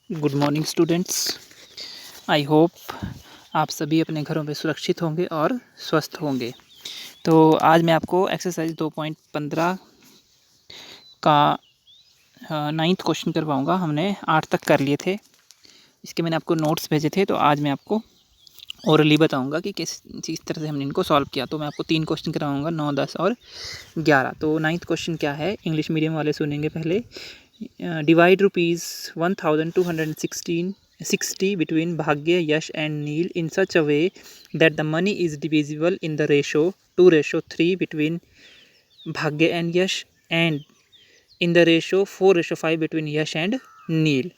Good morning students. I hope आप सभी अपने घरों में सुरक्षित होंगे और स्वस्थ होंगे। तो आज मैं आपको एक्सरसाइज 2.15 का 9th क्वेश्चन करवाऊंगा। हमने 8 तक कर लिए थे, इसके मैंने आपको नोट्स भेजे थे। तो आज मैं आपको ओरली बताऊंगा कि किस तरह से हमने इनको सॉल्व किया। तो मैं आपको 3 क्वेश्चन करवाऊंगा, 9, 10 और 11। तो 9th क्वेश्चन क्या है, इंग्लिश मीडियम वाले सुनेंगे पहले। Divide ₹1216 between Bhagya, Yash and Neil in such a way that the money is divisible in the ratio 2:3 between Bhagya and Yash and in the ratio 4:5 between Yash and Neil।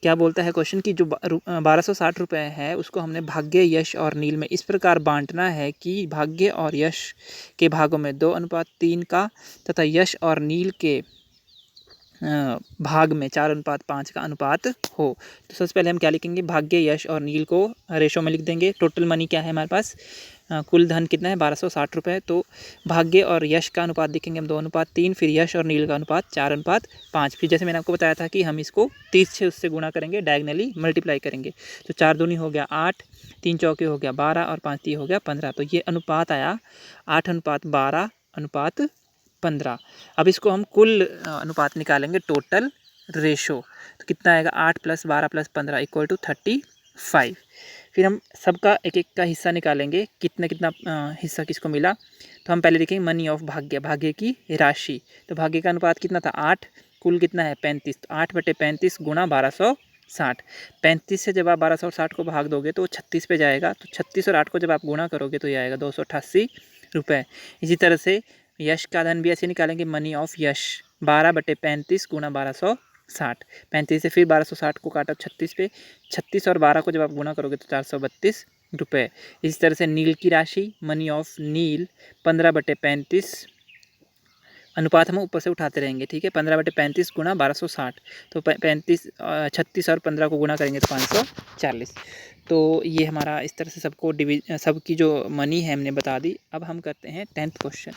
क्या बोलता है question कि जो 1260 रुपये है उसको हमने भाग्य, यश और नील में इस प्रकार बांटना है कि भाग्य और यश के भागों में 2:3 का तथा यश और नील के भाग में 4:5 का अनुपात हो। तो सबसे पहले हम क्या लिखेंगे, भाग्य, यश और नील को रेशो में लिख देंगे। टोटल मनी क्या है हमारे पास, कुल धन कितना है 1260 रुपये। तो भाग्य और यश का अनुपात देखेंगे हम 2:3, फिर यश और नील का अनुपात 4:5। फिर जैसे मैंने आपको बताया था कि हम इसको 30 से उससे गुणा करेंगे, डायगनली मल्टीप्लाई करेंगे। तो 4 दूनी हो गया 8, 3 चौके हो गया 12 और 5 तीन हो गया 15। तो ये अनुपात आया 8:12:15। अब इसको हम कुल अनुपात निकालेंगे, टोटल रेशो। तो कितना आएगा, 8 + 12 + 15 = 35। फिर हम सबका एक एक का हिस्सा निकालेंगे, कितना कितना हिस्सा किसको मिला। तो हम पहले देखेंगे मनी ऑफ भाग्य, भाग्य की राशि। तो भाग्य का अनुपात कितना था 8, कुल कितना है 35। तो 8/35 गुणा 1260। 35 से जब आप 1260 को भाग दोगे तो 36 पे जाएगा। तो 36 और 8 को जब आप गुणा करोगे तो ये आएगा 288 रुपये। इसी तरह से यश का धन भी ऐसे निकालेंगे, मनी ऑफ यश 12/35 गुणा 1260। 35 से फिर 1260 को काटा 36 पे, 36 और 12 को जब आप गुणा करोगे तो 432 रुपये। इसी तरह से नील की राशि, मनी ऑफ नील 15/35, अनुपात हम ऊपर से उठाते रहेंगे, ठीक है। 15/35 गुणा 1260। तो 36 और 15 को गुणा करेंगे तो 540। तो ये हमारा इस तरह से सबकी जो मनी है हमने बता दी। अब हम करते हैं 10th क्वेश्चन।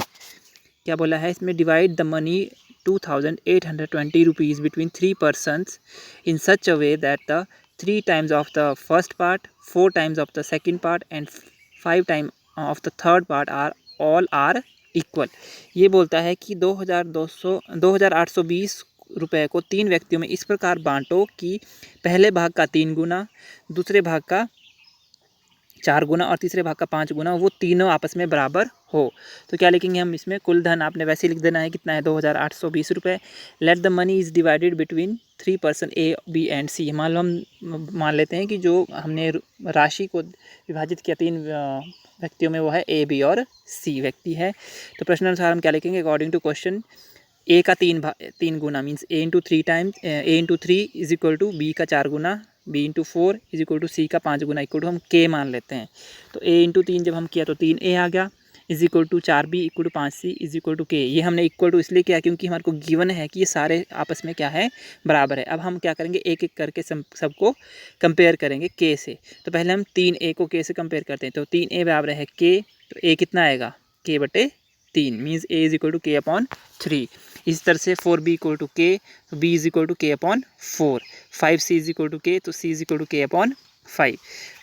क्या बोला है इसमें, divide the money 2820 rupees between 3 persons in such a way that the 3 times of the first part, 4 times of the second part and 5 times of the third part are equal. ये बोलता है कि 2820 रुपये को 3 व्यक्तियों में इस प्रकार बांटो कि पहले भाग का 3 गुना, दूसरे भाग का 4 गुना और तीसरे भाग का 5 गुना, वो तीनों आपस में बराबर हो। तो क्या लिखेंगे हम इसमें, कुल धन आपने वैसे लिख देना है, कितना है 2820 रुपये। Let the money is divided between 3 person A, B and C. मान लो हम मान लेते हैं कि जो हमने राशि को विभाजित किया 3 व्यक्तियों में वो है ए, बी और सी व्यक्ति है। तो प्रश्न अनुसार हम क्या लिखेंगे, अकॉर्डिंग टू क्वेश्चन ए का 3 गुना means A into 3 times, A into 3 is equal to B का 4 गुना, B into 4 is equal to C का 5 गुना, इक्वल टू हम के मान लेते हैं। तो ए इंटू 3 जब हम किया तो 3A आ गया, is equal to 4B equal to 5C is equal to k. ये हमने इक्वल टू इसलिए किया क्योंकि हमारे को गिवन है कि ये सारे आपस में क्या है, बराबर है। अब हम क्या करेंगे, एक एक करके सबको कंपेयर करेंगे के से। तो पहले हम 3A को के से कंपेयर करते हैं। तो 3A बराबर है के, तो ए कितना आएगा, k/3 means A is equal to k/3। इस तरह से 4B इक्वल टू के, तो B is equal to k/4। 5C is equal to k, तो C is equal to k/5।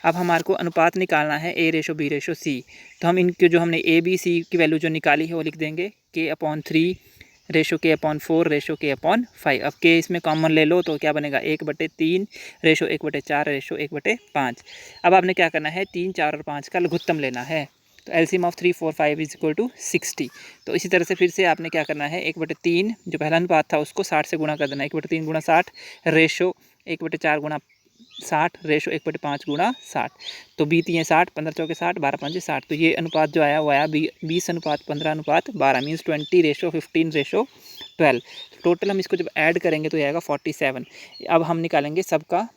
अब हमारे को अनुपात निकालना है A/B/C। तो हम इनके जो हमने ABC की वैल्यू जो निकाली है वो लिख देंगे k/3 ratio k/4 ratio k/5। अब के इसमें कॉमन ले लो तो क्या बनेगा, 1/3 रेशो 1/4 रेशो 1/5। अब आपने क्या करना है, 3, 4 और 5 का लघुत्तम लेना है। तो LCM of 3, 4, 5 is equal to 60। तो इसी तरह से फिर से आपने क्या करना है, 1/3 जो पहला अनुपात था उसको 60 से गुणा कर देना है। 1/3 गुणा 60 रेशो 1/4 गुणा 60 रेशो 1/5 गुणा 60। तो 20×3 60, 15×4 60, 12×5 60। तो ये अनुपात जो आया वो आया 20:15:12 मीन्स 20:15:12। टोटल हम इसको जब ऐड करेंगे तो ये आएगा 47। अब हम निकालेंगे सबका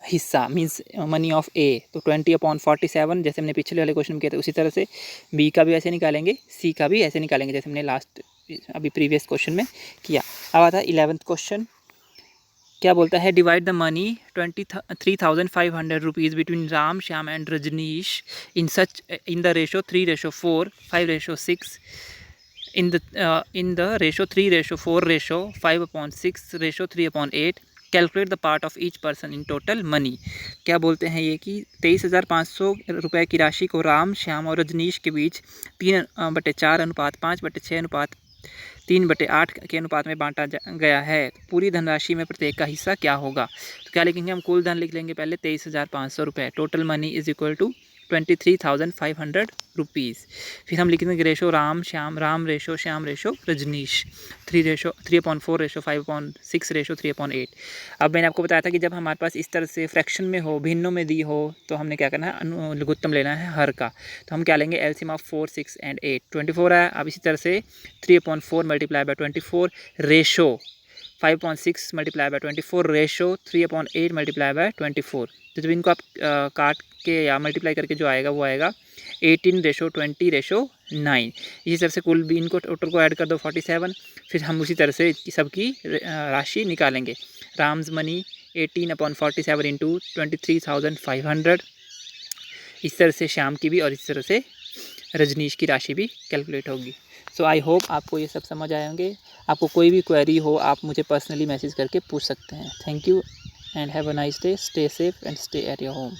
हिस्सा मीन्स मनी ऑफ ए। तो 20/47 जैसे हमने पिछले वाले क्वेश्चन में किया था उसी तरह से बी का भी ऐसे निकालेंगे, सी का भी ऐसे निकालेंगे जैसे हमने लास्ट अभी प्रीवियस क्वेश्चन में किया। अब आता है 11th क्वेश्चन। क्या बोलता है, divide the money 23,500 rupees between Ram, Shyam and Rajneesh in the ratio 3:4, 5:6 in the ratio 3:4 ratio 5/6 ratio 3/8 calculate the part of each person in total money. क्या बोलते हैं ये कि 23,500 रुपये की राशि को राम, श्याम और रजनीश के बीच 3/4 अनुपात 5/6 अनुपात 3/8 के अनुपात में बांटा गया है। पूरी धनराशि में प्रत्येक का हिस्सा क्या होगा? तो क्या लिखेंगे हम? कुल धन लिख लेंगे पहले 23,500 रुपये। Total money is equal to 23,500 rupees. फिर हम लिखेंगे ratio Ram ratio Shyam ratio Rajneesh 3/4 ratio 5/6 ratio 3/8। अब मैंने आपको बताया था कि जब हमारे पास इस तरह से फ्रैक्शन में हो, भिन्नों में दी हो, तो हमने क्या करना है? लघुत्तम लेना है हर का। तो हम क्या लेंगे? एलसीएम ऑफ 4, 6 एंड 8 24 है। अब इसी तरह से 3/4 multiply by 24 ratio 5/6 multiply by 24 ratio 3/8 multiply by 24। तो जब इनको आप काट के या मल्टीप्लाई करके जो आएगा वो आएगा 18/20/9। इसी तरह से कुल भी इनको टोटल को ऐड कर दो 47। फिर हम उसी तरह से सबकी राशि निकालेंगे। Ram's money 18/47 into 23,500। इस तरह से श्याम की भी और इस तरह से रजनीश की राशि भी कैलकुलेट होगी। सो आई होप आपको ये सब समझ आए होंगे। आपको कोई भी क्वेरी हो आप मुझे पर्सनली मैसेज करके पूछ सकते हैं। Thank you and have a nice day. Stay safe and stay at your home.